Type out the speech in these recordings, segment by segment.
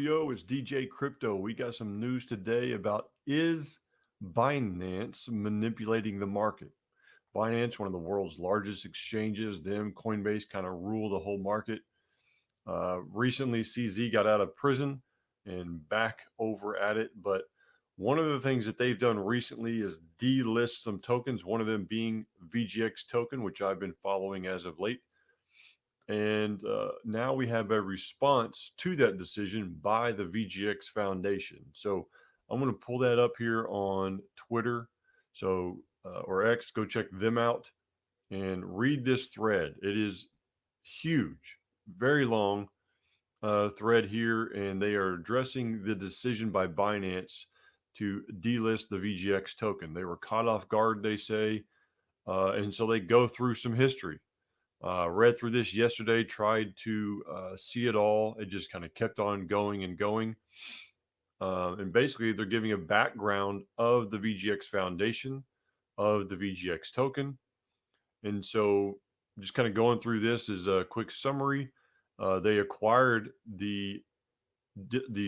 Yo, it's DJ Crypto. We got some news today about is Binance manipulating the market? Binance, one of the world's largest exchanges, them, Coinbase kind of rule the whole market. Recently, CZ got out of prison and back over at it. But one of the things that they've done recently is delist some tokens, one of them being VGX token, which I've been following as of late. And now we have a response to that decision by the VGX Foundation. So I'm going to pull that up here on Twitter. So, or X, go check them out and read this thread. It is huge, very long thread here, and they are addressing the decision by Binance to delist the VGX token. They were caught off guard, they say, and so they go through some history. Read through this yesterday, tried to see it all. It just kind of kept on going and going. And basically, they're giving a background of the VGX Foundation, of the VGX token. And so, just kind of going through this is a quick summary. They acquired the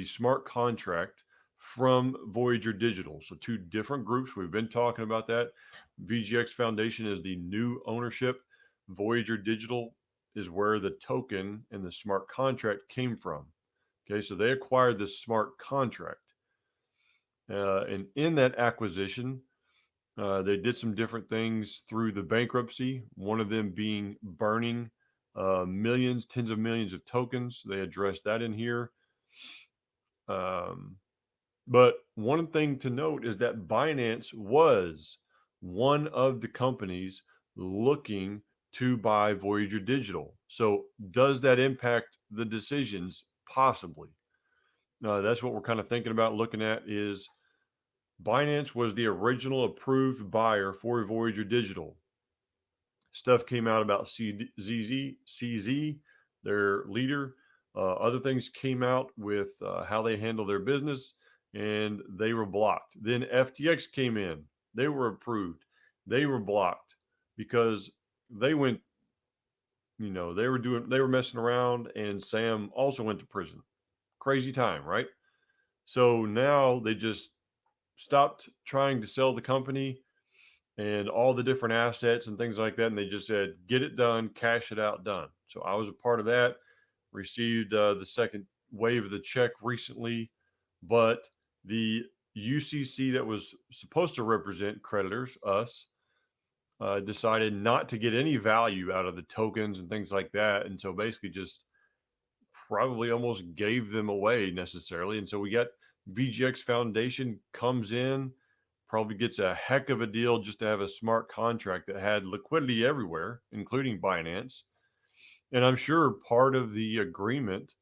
smart contract from Voyager Digital. So, two different groups. We've been talking about that. VGX Foundation is the new ownership. Voyager Digital is where the token and the smart contract came from. Okay, so they acquired this smart contract. And in that acquisition, they did some different things through the bankruptcy, one of them being burning millions, tens of millions of tokens. They addressed that in here. But one thing to note is that Binance was one of the companies looking to buy Voyager Digital. So does that impact the decisions? Possibly. That's what we're kind of thinking about looking at is Binance was the original approved buyer for Voyager Digital. Stuff came out about CZ, their leader. Other things came out with how they handle their business, and they were blocked. Then FTX came in. They were approved. They were blocked because they went, they were messing around, and Sam also went to prison. Crazy time, right? So now they just stopped trying to sell the company and all the different assets and things like that. And they just said, get it done, cash it out, done. So I was a part of that, received the second wave of the check recently, but the UCC that was supposed to represent creditors, us, decided not to get any value out of the tokens and things like that. And so basically just probably almost gave them away necessarily. And so we got VGX Foundation comes in, probably gets a heck of a deal just to have a smart contract that had liquidity everywhere, including Binance. And I'm sure part of the agreement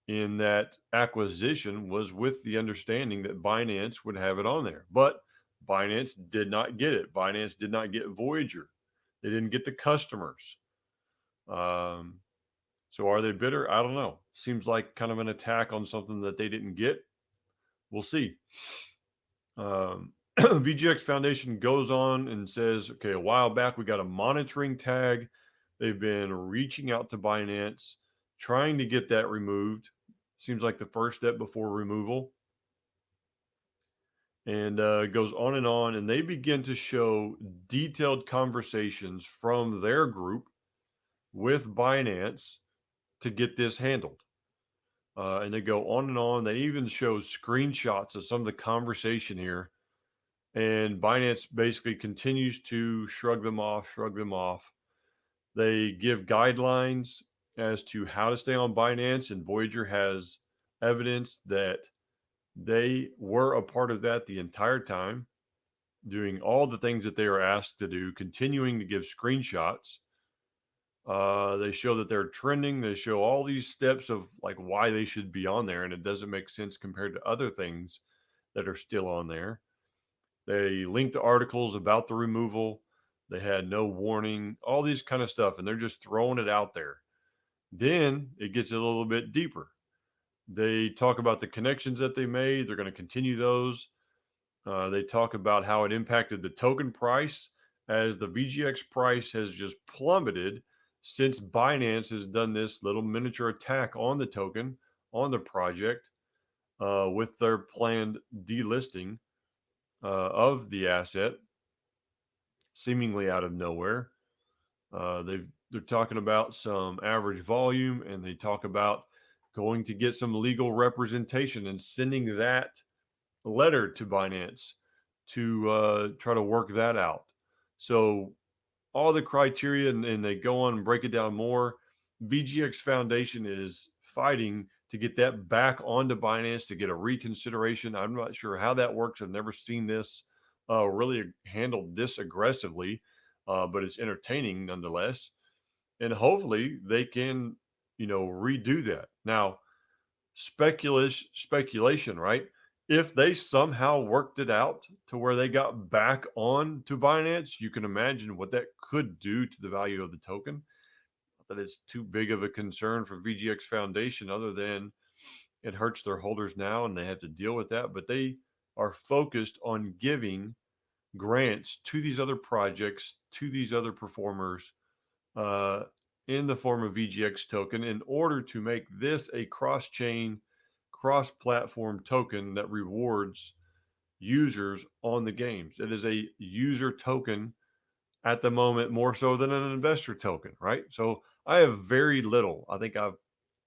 in that acquisition was with the understanding that Binance would have it on there. But Binance did not get it. Binance did not get Voyager. They didn't get the customers. So are they bitter? I don't know. Seems like kind of an attack on something that they didn't get. We'll see. VGX Foundation goes on and says, okay, a while back we got a monitoring tag. They've been reaching out to Binance, trying to get that removed. Seems like the first step before removal. And goes on, and they begin to show detailed conversations from their group with Binance to get this handled. And they go on and on. They even show screenshots of some of the conversation here. And Binance basically continues to shrug them off. They give guidelines as to how to stay on Binance, and Voyager has evidence that they were a part of that the entire time, doing all the things that they are asked to do, continuing to give screenshots. They show that they're trending. They show all these steps of like why they should be on there, and it doesn't make sense compared to other things that are still on there. They link the articles about the removal. They had no warning, all these kind of stuff, and they're just throwing it out there. Then it gets a little bit deeper. They talk about the connections that they made. They're going to continue those. They talk about how it impacted the token price as the VGX price has just plummeted since Binance has done this little miniature attack on the token, on the project. with their planned delisting of the asset, seemingly out of nowhere. They're talking about some average volume, and they talk about going to get some legal representation and sending that letter to Binance to try to work that out. So all the criteria, and they go on and break it down more. VGX Foundation is fighting to get that back onto Binance to get a reconsideration. I'm not sure how that works. I've never seen this really handled this aggressively, but it's entertaining nonetheless. And hopefully they can, redo that. Now, speculation, right? If they somehow worked it out to where they got back on to Binance, you can imagine what that could do to the value of the token. Not that it's too big of a concern for VGX Foundation, other than it hurts their holders now and they have to deal with that. But they are focused on giving grants to these other projects, to these other performers, uh, in the form of VGX token in order to make this a cross chain, cross platform token that rewards users on the games. It is a user token at the moment, more so than an investor token, right? So I have very little. I think I'm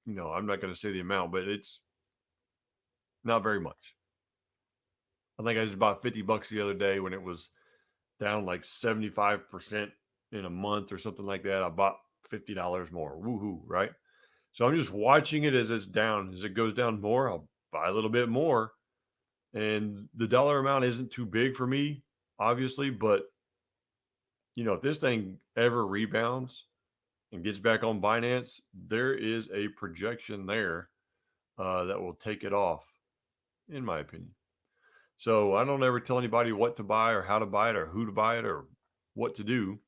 not going to say the amount, but it's not very much. I think I just bought $50 the other day when it was down like 75% in a month or something like that. I bought $50 more. Woohoo, right? So I'm just watching it as it's down. As it goes down more, I'll buy a little bit more. And the dollar amount isn't too big for me, obviously, but if this thing ever rebounds and gets back on Binance, there is a projection there that will take it off, in my opinion. So I don't ever tell anybody what to buy or how to buy it or who to buy it or what to do.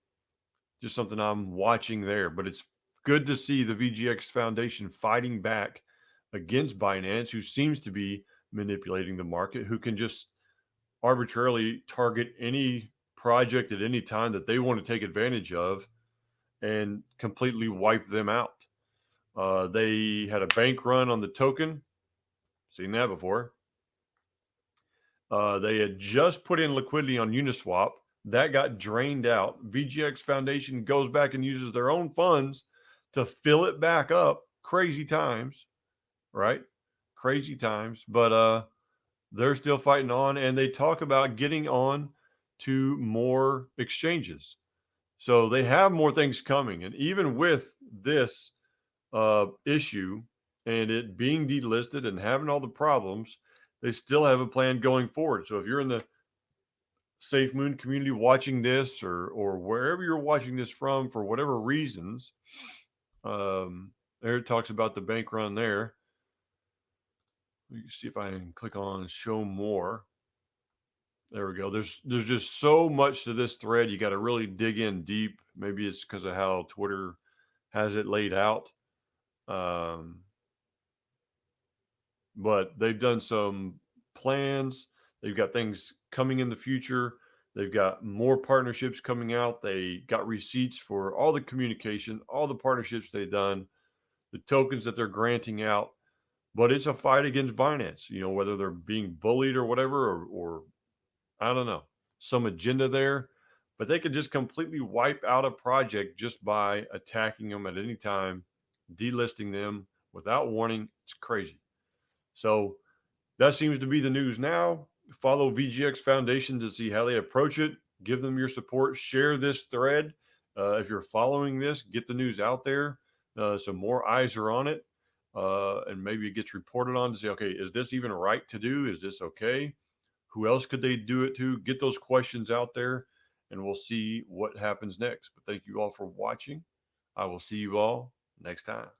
Just something I'm watching there. But it's good to see the VGX Foundation fighting back against Binance, who seems to be manipulating the market, who can just arbitrarily target any project at any time that they want to take advantage of and completely wipe them out. They had a bank run on the token. Seen that before. They had just put in liquidity on Uniswap. That got drained out. VGX Foundation goes back and uses their own funds to fill it back up. Crazy times, right? Crazy times. But they're still fighting on, and they talk about getting on to more exchanges. So they have more things coming. And even with this issue and it being delisted and having all the problems, they still have a plan going forward. So if you're in the Safe Moon community watching this, or wherever you're watching this from, for whatever reasons, there it talks about the bank run there. Let me see if I can click on show more. There we go. There's just so much to this thread. You got to really dig in deep. Maybe it's because of how Twitter has it laid out. Um, but they've done some plans. They've got things coming in the future. They've got more partnerships coming out. They got receipts for all the communication, all the partnerships they've done, the tokens that they're granting out. But it's a fight against Binance, whether they're being bullied or whatever, or I don't know, some agenda there. But they could just completely wipe out a project just by attacking them at any time, delisting them without warning. It's crazy. So that seems to be the news now. Follow VGX Foundation to see how they approach it. Give them your support. Share this thread. If you're following this, get the news out there so more eyes are on it. And maybe it gets reported on to say, okay, is this even right to do? Is this okay? Who else could they do it to? Get those questions out there, and we'll see what happens next. But thank you all for watching. I will see you all next time.